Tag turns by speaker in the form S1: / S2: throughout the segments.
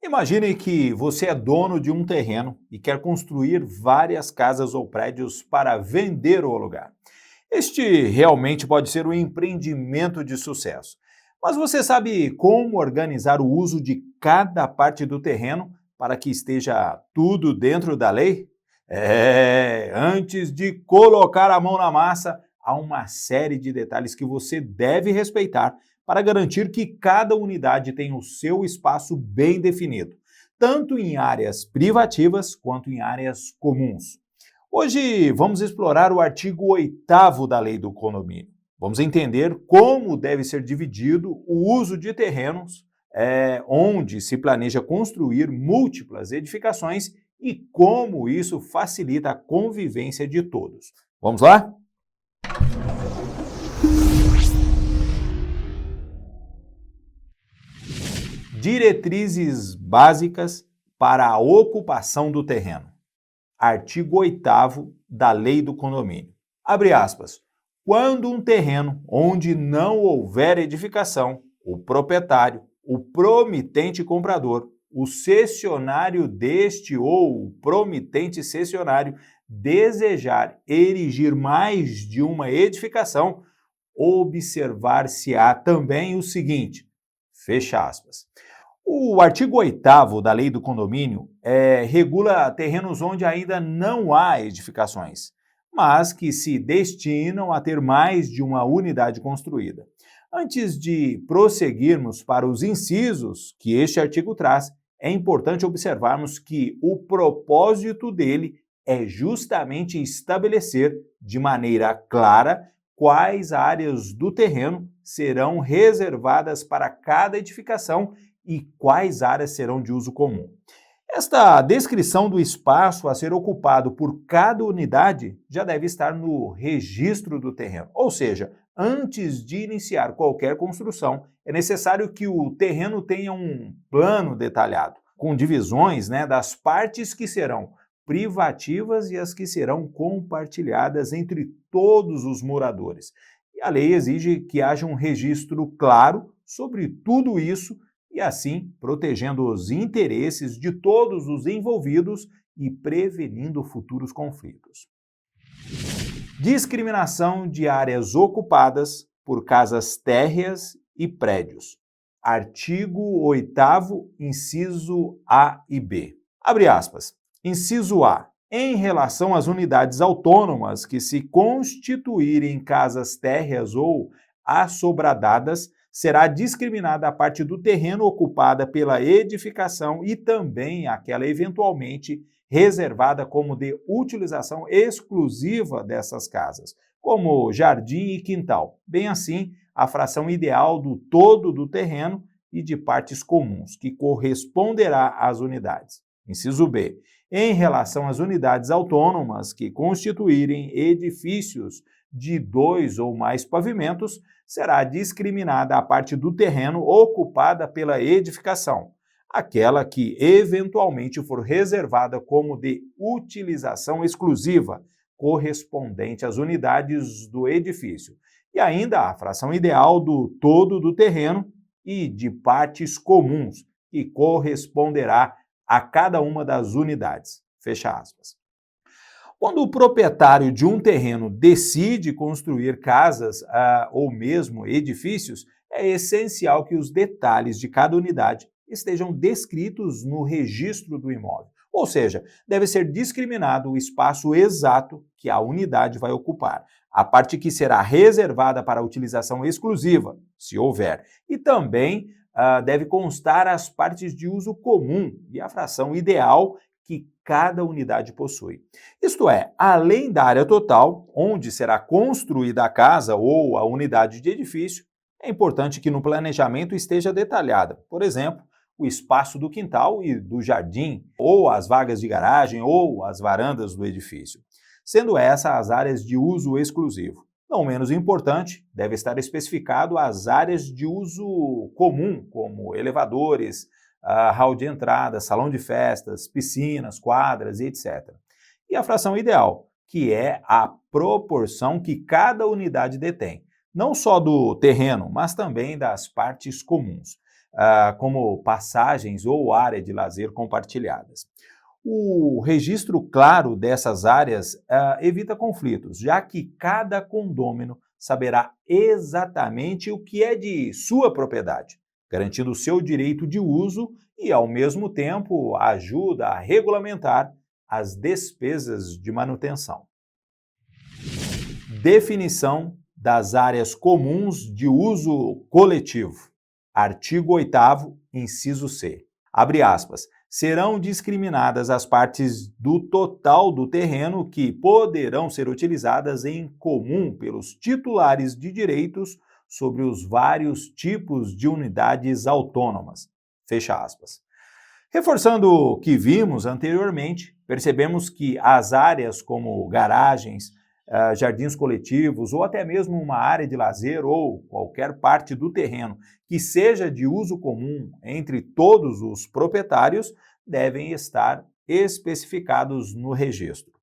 S1: Imagine que você é dono de um terreno e quer construir várias casas ou prédios para vender ou alugar. Este realmente pode ser um empreendimento de sucesso. Mas você sabe como organizar o uso de cada parte do terreno para que esteja tudo dentro da lei? Antes de colocar a mão na massa, há uma série de detalhes que você deve respeitar para garantir que cada unidade tenha o seu espaço bem definido, tanto em áreas privativas quanto em áreas comuns. Hoje vamos explorar o artigo 8º da Lei do Condomínio. Vamos entender como deve ser dividido o uso de terrenos, onde se planeja construir múltiplas edificações e como isso facilita a convivência de todos. Vamos lá? Diretrizes básicas para a ocupação do terreno. Artigo 8º da Lei do Condomínio. Abre aspas. Quando um terreno onde não houver edificação, o proprietário, o promitente comprador, o cessionário deste ou o promitente cessionário desejar erigir mais de uma edificação, observar-se-á também o seguinte, fecha aspas. O artigo 8º da Lei do Condomínio regula terrenos onde ainda não há edificações, mas que se destinam a ter mais de uma unidade construída. Antes de prosseguirmos para os incisos que este artigo traz, é importante observarmos que o propósito dele é justamente estabelecer de maneira clara quais áreas do terreno serão reservadas para cada edificação e quais áreas serão de uso comum. Esta descrição do espaço a ser ocupado por cada unidade já deve estar no registro do terreno. Ou seja, antes de iniciar qualquer construção, é necessário que o terreno tenha um plano detalhado, com divisões das partes que serão privativas e as que serão compartilhadas entre todos os moradores. E a lei exige que haja um registro claro sobre tudo isso e assim protegendo os interesses de todos os envolvidos e prevenindo futuros conflitos. Discriminação de áreas ocupadas por casas térreas e prédios. Artigo 8º, inciso A e B. Abre aspas. Inciso A. Em relação às unidades autônomas que se constituírem casas térreas ou assobradadas, será discriminada a parte do terreno ocupada pela edificação e também aquela eventualmente reservada como de utilização exclusiva dessas casas, como jardim e quintal. Bem assim, a fração ideal do todo do terreno e de partes comuns, que corresponderá às unidades. Inciso B. Em relação às unidades autônomas que constituírem edifícios de 2 ou mais pavimentos, será discriminada a parte do terreno ocupada pela edificação, aquela que eventualmente for reservada como de utilização exclusiva, correspondente às unidades do edifício, e ainda a fração ideal do todo do terreno e de partes comuns, que corresponderá a cada uma das unidades. Fecha aspas. Quando o proprietário de um terreno decide construir casas ou mesmo edifícios, é essencial que os detalhes de cada unidade estejam descritos no registro do imóvel. Ou seja, deve ser discriminado o espaço exato que a unidade vai ocupar, a parte que será reservada para utilização exclusiva, se houver, e também deve constar as partes de uso comum e a fração ideal que cada unidade possui. Isto é, além da área total, onde será construída a casa ou a unidade de edifício, é importante que no planejamento esteja detalhada, por exemplo, o espaço do quintal e do jardim, ou as vagas de garagem, ou as varandas do edifício, sendo essas as áreas de uso exclusivo. Não menos importante, deve estar especificado as áreas de uso comum, como elevadores, hall de entrada, salão de festas, piscinas, quadras e etc. E a fração ideal, que é a proporção que cada unidade detém, não só do terreno, mas também das partes comuns. como passagens ou área de lazer compartilhadas. O registro claro dessas áreas evita conflitos, já que cada condômino saberá exatamente o que é de sua propriedade, garantindo o seu direito de uso e, ao mesmo tempo, ajuda a regulamentar as despesas de manutenção. Definição das áreas comuns de uso coletivo. Artigo 8º, inciso C. Abre aspas. Serão discriminadas as partes do total do terreno que poderão ser utilizadas em comum pelos titulares de direitos sobre os vários tipos de unidades autônomas. Fecha aspas. Reforçando o que vimos anteriormente, percebemos que as áreas como garagens, jardins coletivos ou até mesmo uma área de lazer ou qualquer parte do terreno que seja de uso comum entre todos os proprietários devem estar especificados no registro.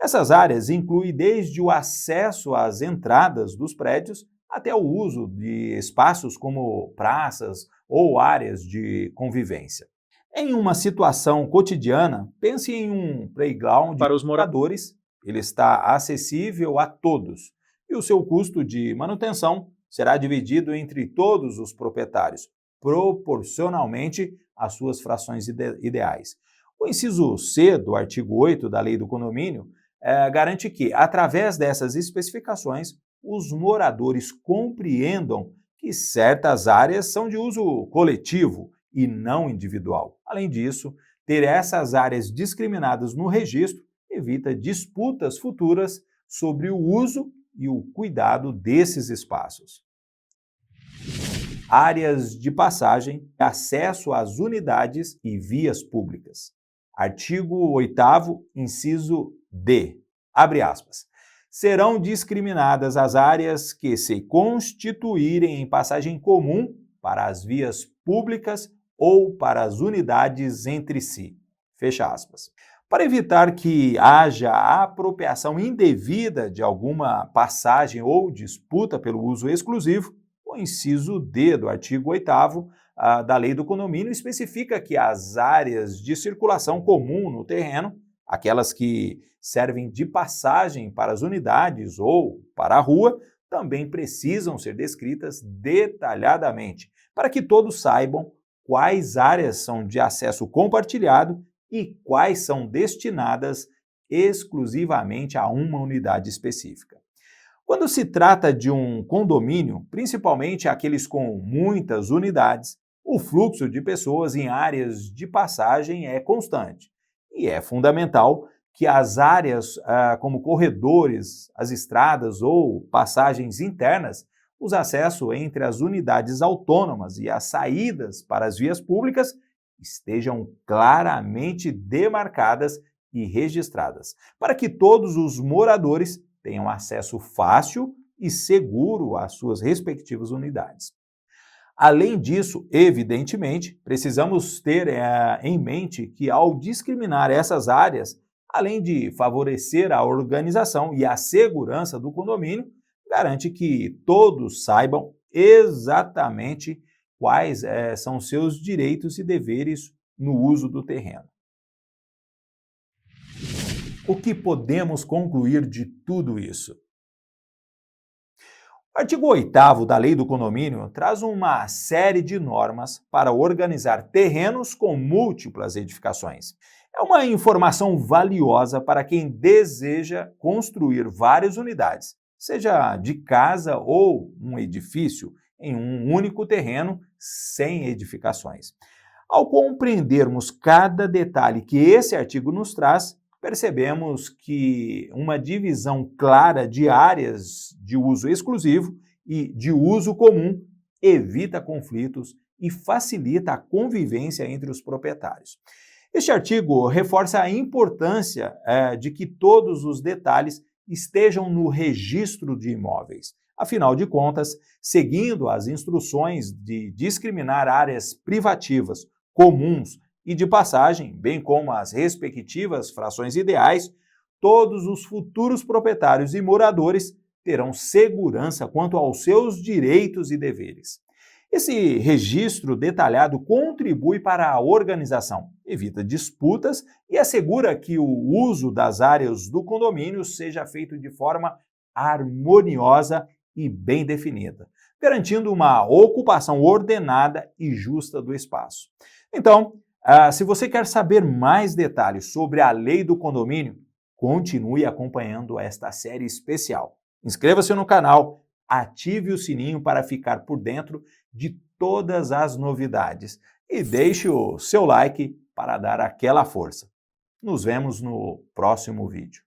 S1: Essas áreas incluem desde o acesso às entradas dos prédios até o uso de espaços como praças ou áreas de convivência. Em uma situação cotidiana, pense em um playground para os moradores. Ele está acessível a todos e o seu custo de manutenção será dividido entre todos os proprietários, proporcionalmente às suas frações ideais. O inciso C do artigo 8 da Lei do Condomínio garante que, através dessas especificações, os moradores compreendam que certas áreas são de uso coletivo e não individual. Além disso, ter essas áreas discriminadas no registro evita disputas futuras sobre o uso e o cuidado desses espaços. Áreas de passagem e acesso às unidades e vias públicas. Artigo 8º, inciso D. Abre aspas. Serão discriminadas as áreas que se constituírem em passagem comum para as vias públicas ou para as unidades entre si. Fecha aspas. Para evitar que haja apropriação indevida de alguma passagem ou disputa pelo uso exclusivo, o inciso D do artigo 8º da Lei do Condomínio especifica que as áreas de circulação comum no terreno, aquelas que servem de passagem para as unidades ou para a rua, também precisam ser descritas detalhadamente, para que todos saibam quais áreas são de acesso compartilhado e quais são destinadas exclusivamente a uma unidade específica. Quando se trata de um condomínio, principalmente aqueles com muitas unidades, o fluxo de pessoas em áreas de passagem é constante e é fundamental que as áreas como corredores, as estradas ou passagens internas, os acessos entre as unidades autônomas e as saídas para as vias públicas estejam claramente demarcadas e registradas, para que todos os moradores tenham acesso fácil e seguro às suas respectivas unidades. Além disso, evidentemente, precisamos ter em mente que, ao discriminar essas áreas, além de favorecer a organização e a segurança do condomínio, garante que todos saibam exatamente quais são seus direitos e deveres no uso do terreno. O que podemos concluir de tudo isso? O artigo 8º da Lei do Condomínio traz uma série de normas para organizar terrenos com múltiplas edificações. É uma informação valiosa para quem deseja construir várias unidades, seja de casa ou um edifício, em um único terreno, sem edificações. Ao compreendermos cada detalhe que esse artigo nos traz, percebemos que uma divisão clara de áreas de uso exclusivo e de uso comum evita conflitos e facilita a convivência entre os proprietários. Este artigo reforça a importância de que todos os detalhes estejam no registro de imóveis. Afinal de contas, seguindo as instruções de discriminar áreas privativas, comuns e de passagem, bem como as respectivas frações ideais, todos os futuros proprietários e moradores terão segurança quanto aos seus direitos e deveres. Esse registro detalhado contribui para a organização, evita disputas e assegura que o uso das áreas do condomínio seja feito de forma harmoniosa e bem definida, garantindo uma ocupação ordenada e justa do espaço. Então, se você quer saber mais detalhes sobre a lei do condomínio, continue acompanhando esta série especial. Inscreva-se no canal, ative o sininho para ficar por dentro de todas as novidades e deixe o seu like para dar aquela força. Nos vemos no próximo vídeo.